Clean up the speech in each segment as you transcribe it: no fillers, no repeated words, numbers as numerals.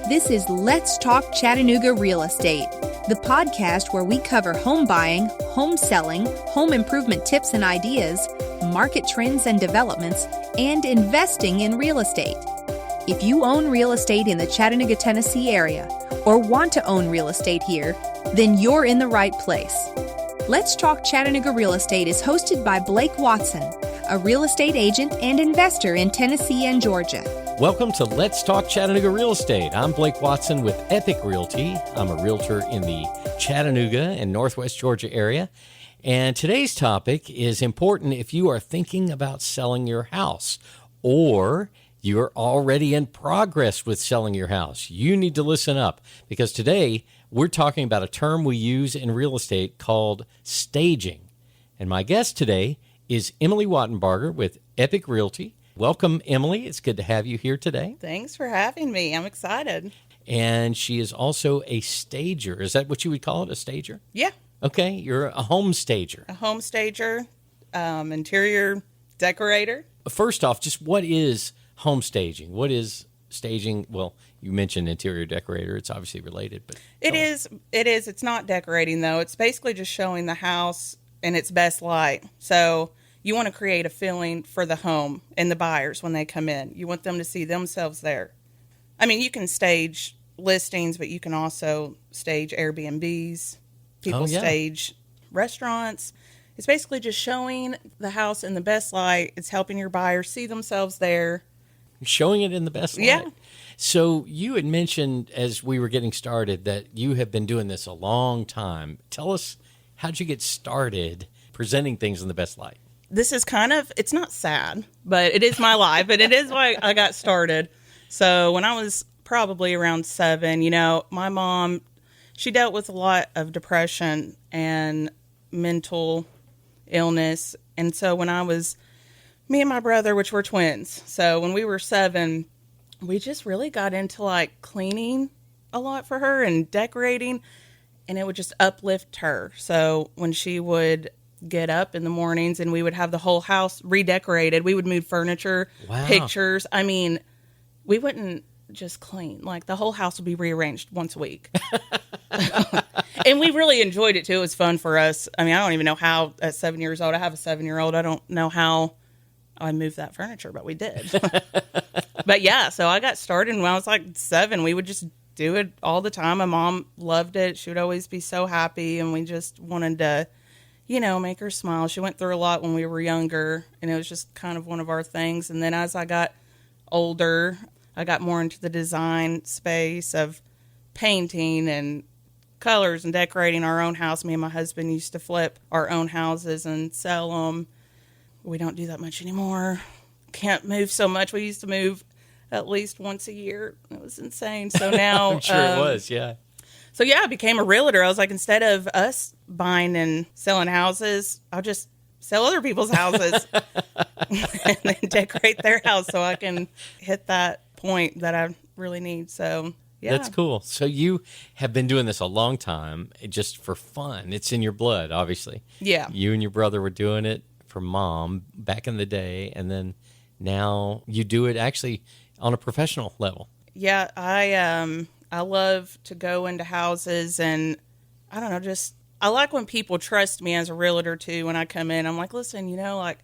This is Let's Talk Chattanooga Real Estate, the podcast where we cover home buying, home selling, home improvement tips and ideas, market trends and developments, and investing in real estate. If you own real estate in the Chattanooga, Tennessee area, or want to own real estate here, then you're in the right place. Let's Talk Chattanooga Real Estate is hosted by Blake Watson, a real estate agent and investor in Tennessee and Georgia. Welcome to Let's Talk Chattanooga Real Estate. I'm Blake Watson with Epique Realty. I'm a realtor in the Chattanooga and Northwest Georgia area. And today's topic is important if you are thinking about selling your house or you're already in progress with selling your house. You need to listen up because today we're talking about a term we use in real estate called staging. And my guest today is Emily Wattenbarger with Epique Realty. Welcome, Emily. It's good to have you here today. Thanks for having me. I'm excited. And she is also a stager. Is that what you would call it, a stager? Yeah. Okay, you're a home stager. A home stager, interior decorator. First off, just what is home staging? What is staging? Well, you mentioned interior decorator. It's obviously related, but It is. It's not decorating, though. It's basically just showing the house in its best light. So you want to create a feeling for the home and the buyers when they come in. You want them to see themselves there. I mean, you can stage listings, but you can also stage Airbnbs. People stage restaurants. It's basically just showing the house in the best light. It's helping your buyers see themselves there. Showing it in the best light. Yeah. So you had mentioned as we were getting started that you have been doing this a long time. Tell us, how'd you get started presenting things in the best light? This is it's not sad, but it is my life, and it is why I got started. So when I was probably around 7, my mom, she dealt with a lot of depression and mental illness. And so when me and my brother, which were twins, so when we were 7, we just really got into cleaning a lot for her and decorating, and it would just uplift her. So when she would get up in the mornings and we would have the whole house redecorated, we would move furniture, pictures. I mean, we wouldn't just clean. The whole house would be rearranged once a week. And we really enjoyed it, too. It was fun for us. I mean, I don't even know how, at 7 years old, I have a 7-year-old, I don't know how I moved that furniture, but we did. But yeah, so I got started when I was 7. We would just do it all the time. My mom loved it. She would always be so happy, and we just wanted to, make her smile. She went through a lot when we were younger, and it was just kind of one of our things. And then as I got older, I got more into the design space of painting and colors and decorating our own house. Me and my husband used to flip our own houses and sell them. We don't do that much anymore. Can't move so much. We used to move at least once a year. It was insane. So now I'm sure it was, yeah. So yeah, I became a realtor. I was instead of us buying and selling houses, I'll just sell other people's houses and then decorate their house so I can hit that point that I really need. So yeah. That's cool. So you have been doing this a long time just for fun. It's in your blood, obviously. Yeah. You and your brother were doing it for mom back in the day, and then now you do it actually on a professional level. Yeah, I love to go into houses, and I don't know, I like when people trust me as a realtor too. When I come in, I'm listen,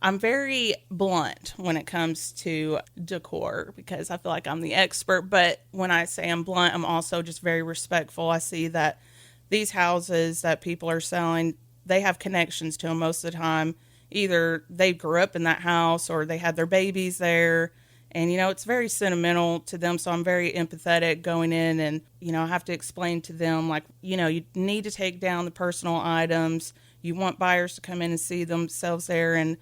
I'm very blunt when it comes to decor because I feel like I'm the expert. But when I say I'm blunt, I'm also just very respectful. I see that these houses that people are selling, they have connections to them most of the time. Either they grew up in that house or they had their babies there. And, it's very sentimental to them. So I'm very empathetic going in and, I have to explain to them, you need to take down the personal items. You want buyers to come in and see themselves there. And,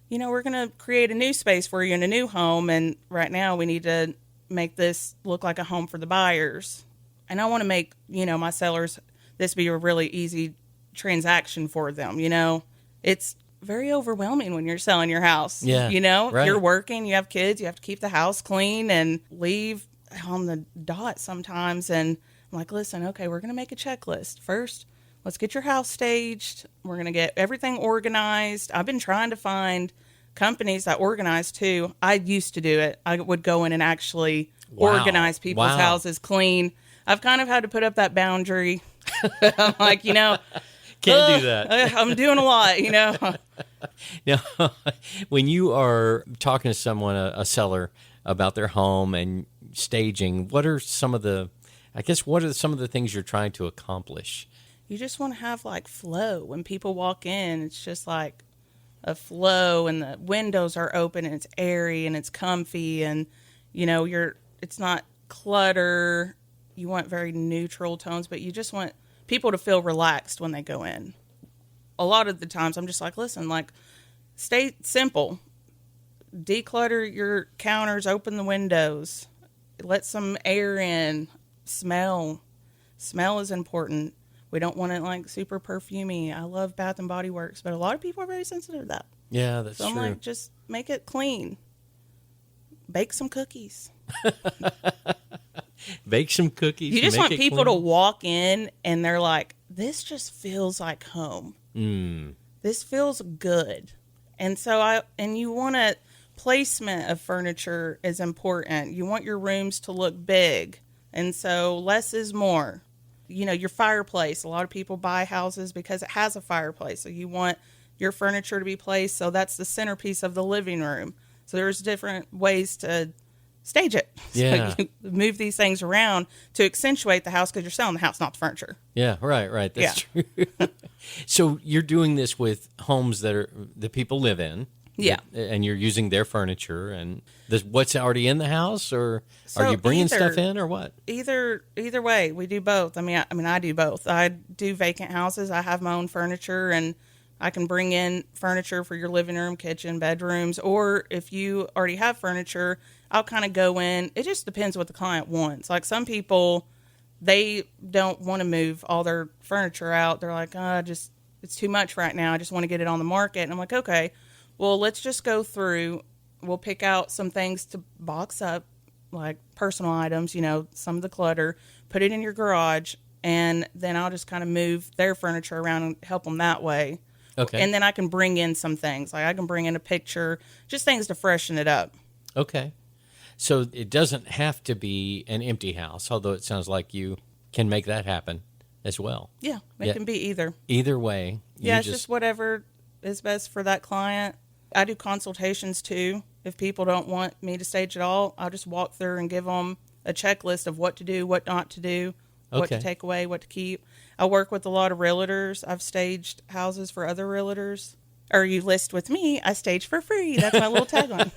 we're going to create a new space for you in a new home. And right now we need to make this look like a home for the buyers. And I want to make, my sellers, this be a really easy transaction for them. It's very overwhelming when you're selling your house. Yeah. If you're working, you have kids, you have to keep the house clean and leave on the dot sometimes. And I'm listen, okay, we're going to make a checklist. First, let's get your house staged. We're going to get everything organized. I've been trying to find companies that organize too. I used to do it. I would go in and actually Wow. organize people's Wow. houses, clean. I've kind of had to put up that boundary. I'm like, Can't do that. I'm doing a lot. Now, when you are talking to someone, a seller, about their home and staging, what are some of the things you're trying to accomplish? You just want to have like flow. When people walk in, it's just like a flow, and the windows are open and it's airy and it's comfy, and it's not clutter. You want very neutral tones, but you just want people to feel relaxed when they go in. A lot of the times I'm just like, listen, like, stay simple. Declutter your counters, open the windows, let some air in, smell. Smell is important. We don't want it like super perfumey. I love Bath and Body Works, but a lot of people are very sensitive to that. Yeah, that's so I'm true. like, just make it clean. Bake some cookies. Bake some cookies. You just make want it people clean. to walk in and they're like, this just feels like home. This feels good. And so you want a placement of furniture is important. You want your rooms to look big. And so less is more. Your fireplace. A lot of people buy houses because it has a fireplace. So you want your furniture to be placed. So that's the centerpiece of the living room. So there's different ways to stage it. Yeah. So you move these things around to accentuate the house because you're selling the house, not the furniture. Yeah, right. That's true. So you're doing this with homes that people live in. Yeah. And you're using their furniture and what's already in the house, or So are you bringing either- stuff in, or what? Either way, we do both. I do both. I do vacant houses. I have my own furniture, and I can bring in furniture for your living room, kitchen, bedrooms, or if you already have furniture, I'll kind of go in. It just depends what the client wants. Like, some people, they don't want to move all their furniture out. They're like, it's too much right now. I just want to get it on the market. And I'm like, okay, well, let's just go through. We'll pick out some things to box up, like personal items, some of the clutter, put it in your garage, and then I'll just kind of move their furniture around and help them that way. Okay. And then I can bring in some things. Like, I can bring in a picture, just things to freshen it up. Okay. So it doesn't have to be an empty house, although it sounds like you can make that happen as well. Yeah, it can be either. Either way. Yeah, it's just whatever is best for that client. I do consultations too. If people don't want me to stage it all, I'll just walk through and give them a checklist of what to do, what not to do, what to take away, what to keep. I work with a lot of realtors. I've staged houses for other realtors. Or you list with me, I stage for free. That's my little tagline.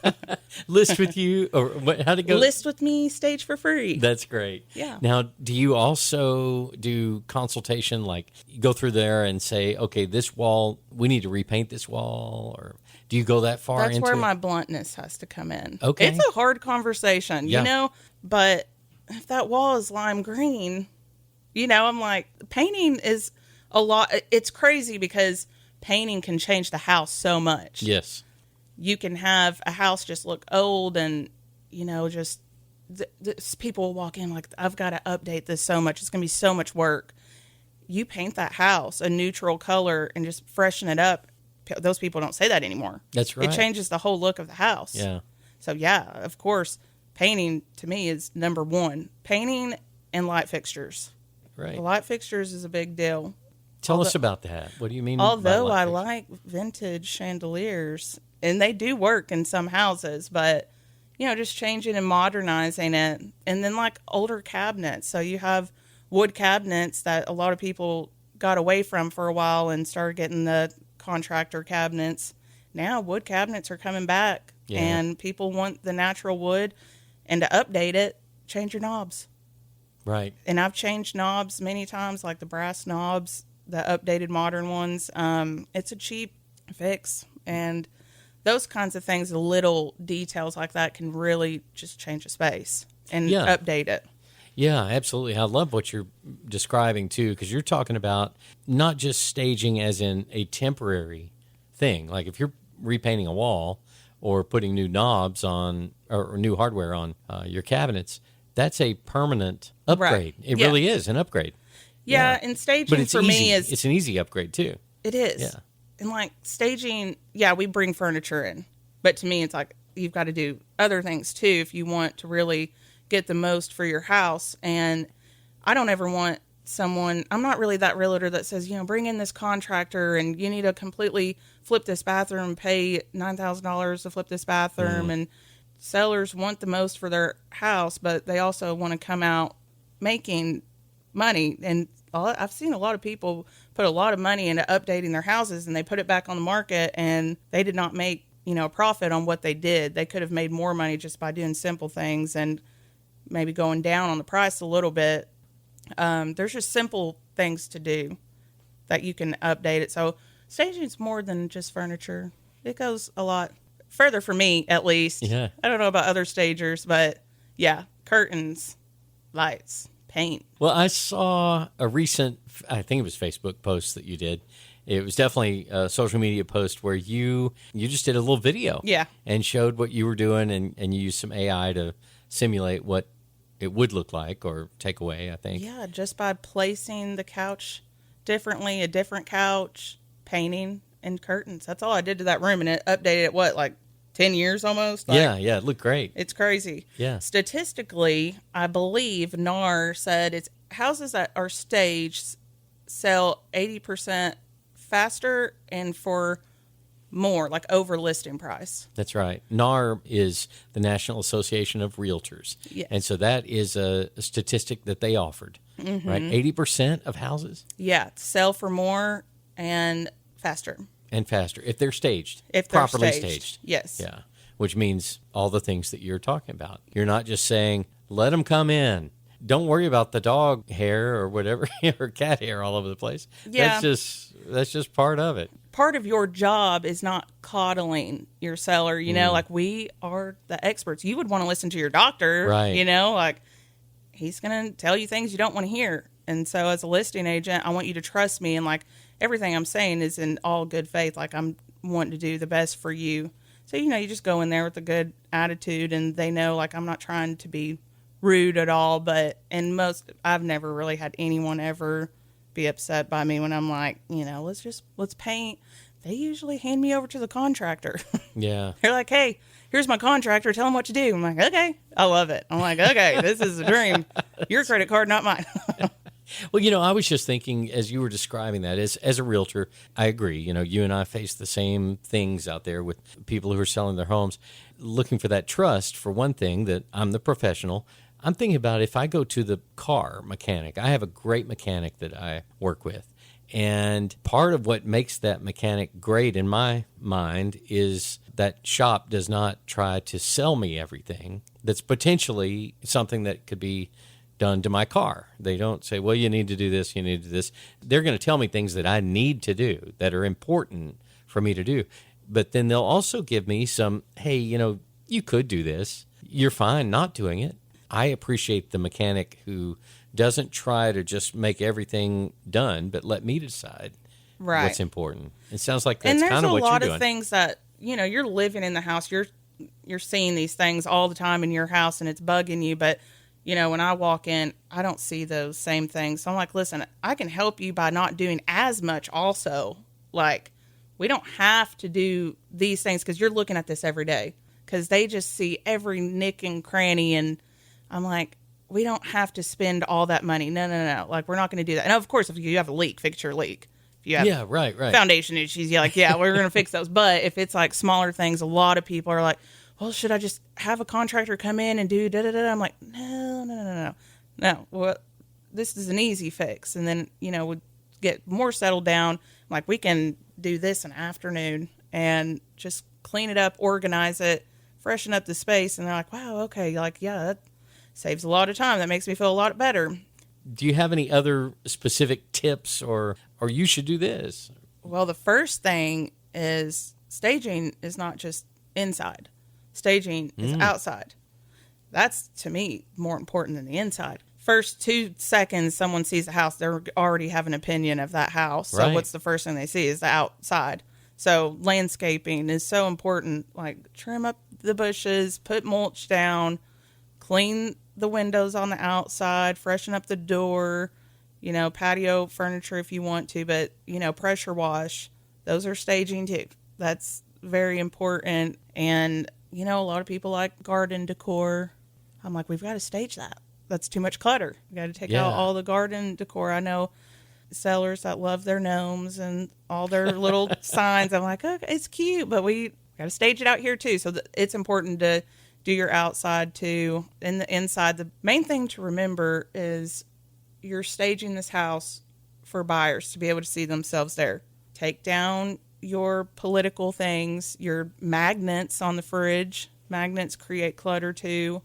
List with you, or what, how'd it go? List with me, stage for free. That's great. Yeah. Now, do you also do consultation, like you go through there and say, okay, this wall, we need to repaint this wall, or do you go that far into That's where it? my bluntness has to come in. Okay. It's a hard conversation, but if that wall is lime green, I'm like, painting is a lot. It's crazy because painting can change the house so much. Yes. You can have a house just look old and, just people will walk in like, I've got to update this so much. It's going to be so much work. You paint that house a neutral color and just freshen it up. Those people don't say that anymore. That's right. It changes the whole look of the house. Yeah. So, yeah, of course, painting to me is number one. Painting and light fixtures. Right. The light fixtures is a big deal. Tell us about that. What do you mean? Although by I light fixtures? like vintage chandeliers, and they do work in some houses, but, just changing and modernizing it. And then like older cabinets. So you have wood cabinets that a lot of people got away from for a while and started getting the contractor cabinets. Now wood cabinets are coming back, and people want the natural wood. And to update it, change your knobs. Right. And I've changed knobs many times, like the brass knobs, the updated modern ones. It's a cheap fix, and those kinds of things, the little details like that can really just change a space and update it. Yeah, absolutely. I love what you're describing too, because you're talking about not just staging as in a temporary thing. Like if you're repainting a wall or putting new knobs on or new hardware on your cabinets, that's a permanent upgrade. Right. It really is an upgrade. Yeah, and staging but it's for easy. me is... It's an easy upgrade too. It is. Yeah. And like staging, we bring furniture in. But to me, it's like you've got to do other things too if you want to really get the most for your house. And I don't ever want someone, I'm not really that realtor that says, bring in this contractor and you need to completely flip this bathroom, pay $9,000 to flip this bathroom. And sellers want the most for their house, but they also want to come out making money. And I've seen a lot of people put a lot of money into updating their houses, and they put it back on the market, and they did not make, a profit on what they did. They could have made more money just by doing simple things and maybe going down on the price a little bit. There's just simple things to do that you can update it. So staging is more than just furniture. It goes a lot further for me, at least. Yeah. I don't know about other stagers, but yeah, curtains, lights, paint. Well, I saw a recent, I think it was Facebook post that you did. It was definitely a social media post where you just did a little video. Yeah. And showed what you were doing, and you used some AI to simulate what it would look like or take away, I think. Yeah, just by placing the couch differently, a different couch, painting, and curtains. That's all I did to that room, and it updated it, like 10 years almost? Yeah, it looked great. It's crazy. Yeah. Statistically, I believe NAR said it's houses that are staged sell 80% faster and for more, like over listing price. That's right. NAR is the National Association of Realtors. Yes. And so that is a statistic that they offered, right? 80% of houses? Yeah, sell for more and faster. And faster, if they're staged. If they're properly staged. Yes. Yeah, which means all the things that you're talking about. You're not just saying, let them come in. Don't worry about the dog hair or whatever, or cat hair all over the place. Yeah. That's just part of it. Part of your job is not coddling your seller, like we are the experts. You would want to listen to your doctor, right? Like he's going to tell you things you don't want to hear. And so as a listing agent, I want you to trust me, and like everything I'm saying is in all good faith. Like I'm wanting to do the best for you. So, you just go in there with a good attitude, and they know like I'm not trying to be rude at all, I've never really had anyone ever be upset by me when I'm like, let's paint. They usually hand me over to the contractor. Yeah. They're like, hey, here's my contractor. Tell him what to do. I'm like, okay. I love it. I'm like, okay, this is a dream. Your credit card, not mine. Well, I was just thinking as you were describing that, as a realtor, I agree. You and I face the same things out there with people who are selling their homes, looking for that trust, for one thing, that I'm the professional. I'm thinking about if I go to the car mechanic. I have a great mechanic that I work with. And part of what makes that mechanic great in my mind is that shop does not try to sell me everything that's potentially something that could be done to my car. They don't say, well, you need to do this, you need to do this. They're going to tell me things that I need to do that are important for me to do. But then they'll also give me some, hey, you could do this. You're fine not doing it. I appreciate the mechanic who doesn't try to just make everything done, but let me decide what's important. It sounds like that's kind of what you're doing. And there's a lot of things that, you're living in the house. You're seeing these things all the time in your house, and it's bugging you. But, when I walk in, I don't see those same things. So I'm like, listen, I can help you by not doing as much also. Like, we don't have to do these things because you're looking at this every day. Because they just see every nick and cranny, and I'm like, we don't have to spend all that money. No. Like, we're not going to do that. And of course, if you have a leak, fix your leak. If you have right. foundation issues, you're like, we're going to fix those. But if it's like smaller things, a lot of people are like, well, should I just have a contractor come in and do da-da-da? I'm like, no. Well, this is an easy fix. And then, we get more settled down. Like, we can do this in the afternoon and just clean it up, organize it, freshen up the space. And they're like, wow, okay. Like, yeah, that saves a lot of time. That makes me feel a lot better. Do you have any other specific tips or you should do this? Well, the first thing is staging is not just inside. Staging is outside. That's, to me, more important than the inside. First 2 seconds someone sees a house, they already have an opinion of that house. So what's the first thing they see is the outside. So landscaping is so important. Like, trim up the bushes, put mulch down, clean the windows on the outside, freshen up the door, patio furniture if you want to, but, pressure wash. Those are staging too. That's very important. And, a lot of people like garden decor. I'm like, we've got to stage that. That's too much clutter. We got to take Yeah. out all the garden decor. I know sellers that love their gnomes and all their little signs. I'm like, okay, it's cute, but we got to stage it out here too. So it's important to do your outside too. And the inside, the main thing to remember is you're staging this house for buyers to be able to see themselves there. Take down your political things, your magnets on the fridge. Magnets create clutter too.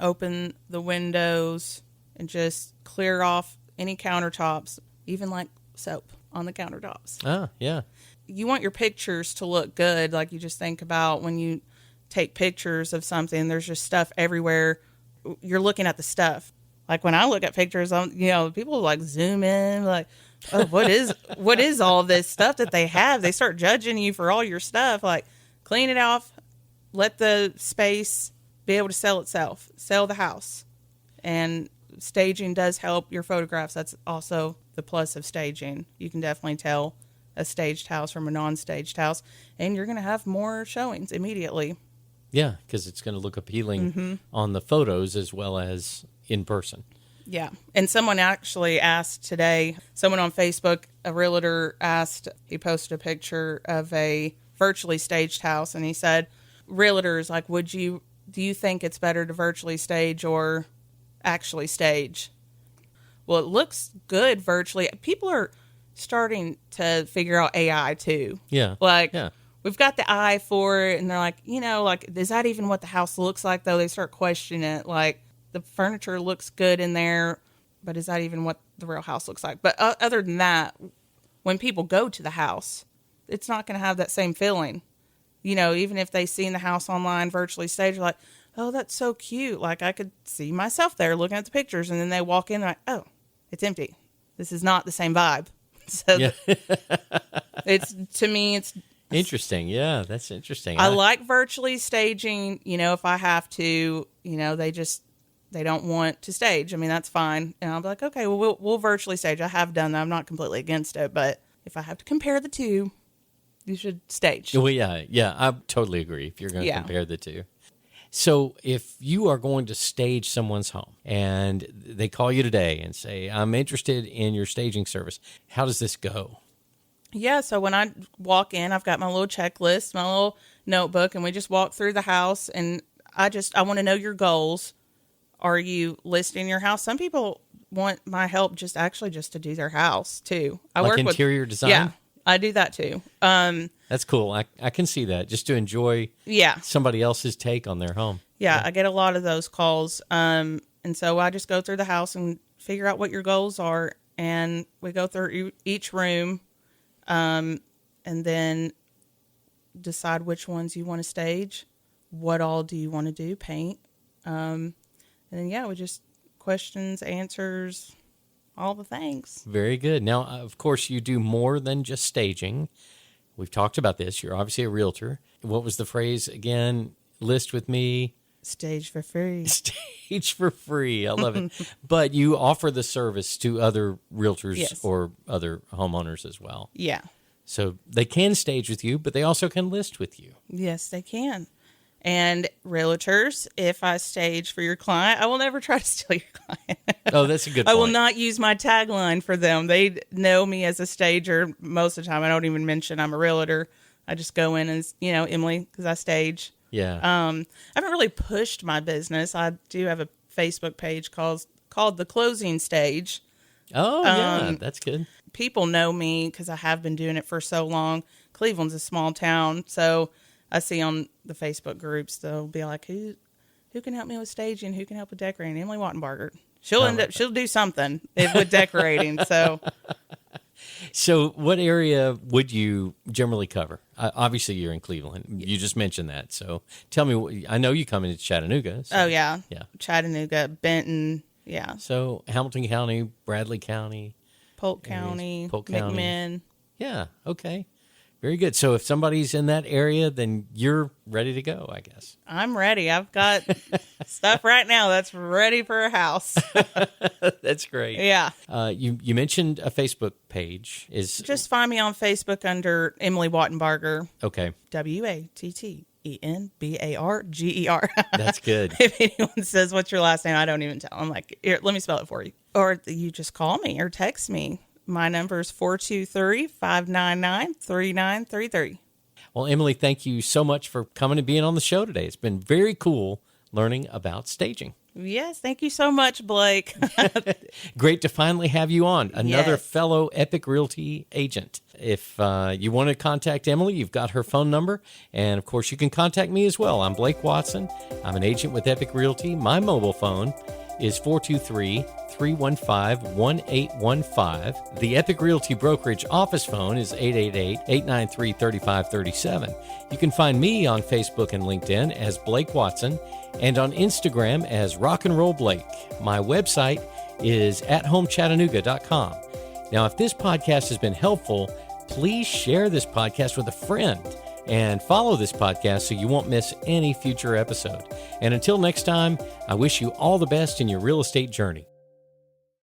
Open the windows and just clear off any countertops, even like soap on the countertops. Ah, yeah. You want your pictures to look good. Like you just think about when you take pictures of something, there's just stuff everywhere. You're looking at the stuff. Like when I look at pictures, people like zoom in, like, oh, what is all this stuff that they have? They start judging you for all your stuff. Like, clean it off, let the space be able to sell itself, sell the house. And staging does help your photographs. That's also the plus of staging. You can definitely tell a staged house from a non-staged house, and you're going to have more showings immediately. Yeah, because it's going to look appealing on the photos as well as in person. Yeah. And someone actually asked today, someone on Facebook, a realtor asked, he posted a picture of a virtually staged house, and he said, realtors, like, do you think it's better to virtually stage or actually stage? Well, it looks good virtually. People are starting to figure out AI too. Yeah. Like, yeah. We've got the eye for it, and they're like, is that even what the house looks like, though? They start questioning it. Like, the furniture looks good in there, but is that even what the real house looks like? But other than that, when people go to the house, it's not going to have that same feeling. Even if they seen the house online, virtually staged, like, oh, that's so cute. Like, I could see myself there looking at the pictures, and then they walk in, they're like, oh, it's empty. This is not the same vibe. So Yeah. to me, it's Interesting. Yeah, that's interesting. I like virtually staging, if I have to, they don't want to stage. I mean, that's fine. And I'll be like, okay, well, we'll virtually stage. I have done that. I'm not completely against it, but if I have to compare the two, you should stage. Well, yeah, I totally agree if you're going to compare the two. So if you are going to stage someone's home and they call you today and say, I'm interested in your staging service, how does this go? Yeah, so when I walk in, I've got my little checklist, my little notebook, and we just walk through the house, and I want to know your goals. Are you listing your house? Some people want my help just to do their house, too. I like work interior with, design? Yeah, I do that, too. That's cool. I can see that, just to enjoy somebody else's take on their home. Yeah, I get a lot of those calls, and so I just go through the house and figure out what your goals are, and we go through each room, and then decide which ones you want to stage, what all do you want to do, paint, and then we just questions, answers, all the things. Very good. Now, of course, you do more than just staging. We've talked about this. You're obviously a realtor. What was the phrase again? List with me. Stage for free. Stage for free. I love it. But you offer the service to other realtors or other homeowners as well. Yeah. So they can stage with you, but they also can list with you. Yes, they can. And realtors, if I stage for your client, I will never try to steal your client. Oh, that's a good point. I will not use my tagline for them. They know me as a stager most of the time. I don't even mention I'm a realtor. I just go in as, Emily, because I stage. Yeah. I haven't really pushed my business. I do have a Facebook page called The Closing Stage. Oh, yeah, that's good. People know me because I have been doing it for so long. Cleveland's a small town, so I see on the Facebook groups, they'll be like, who can help me with staging? Who can help with decorating? Emily Wattenbarger. She'll do something with decorating. So what area would you generally cover? Obviously, you're in Cleveland. You just mentioned that. So tell me, I know you come into Chattanooga. So, oh, yeah. Yeah. Chattanooga, Benton, yeah. So Hamilton County, Bradley County. Polk County, McMinn. Yeah, okay. Very good. So if somebody's in that area, then you're ready to go, I guess. I'm ready. I've got stuff right now that's ready for a house. That's great. Yeah. You mentioned a Facebook page. Just find me on Facebook under Emily Wattenbarger. Okay. Wattenbarger. Enbarger. That's good. If anyone says, what's your last name? I don't even tell. I'm like, here, let me spell it for you. Or you just call me or text me. My number is 423-599-3933. Well, Emily, thank you so much for coming and being on the show today. It's been very cool learning about staging. Yes, thank you so much, Blake. Great to finally have you on, another Yes. fellow Epique Realty agent. If you want to contact Emily, you've got her phone number. And, of course, you can contact me as well. I'm Blake Watson. I'm an agent with Epique Realty. My mobile phone is 423-315-1815. The Epique Realty Brokerage office phone is 888-893-3537. You can find me on Facebook and LinkedIn as Blake Watson and on Instagram as Rock and Roll Blake. My website is athomechattanooga.com. Now, if this podcast has been helpful, please share this podcast with a friend and follow this podcast so you won't miss any future episode. And until next time, I wish you all the best in your real estate journey.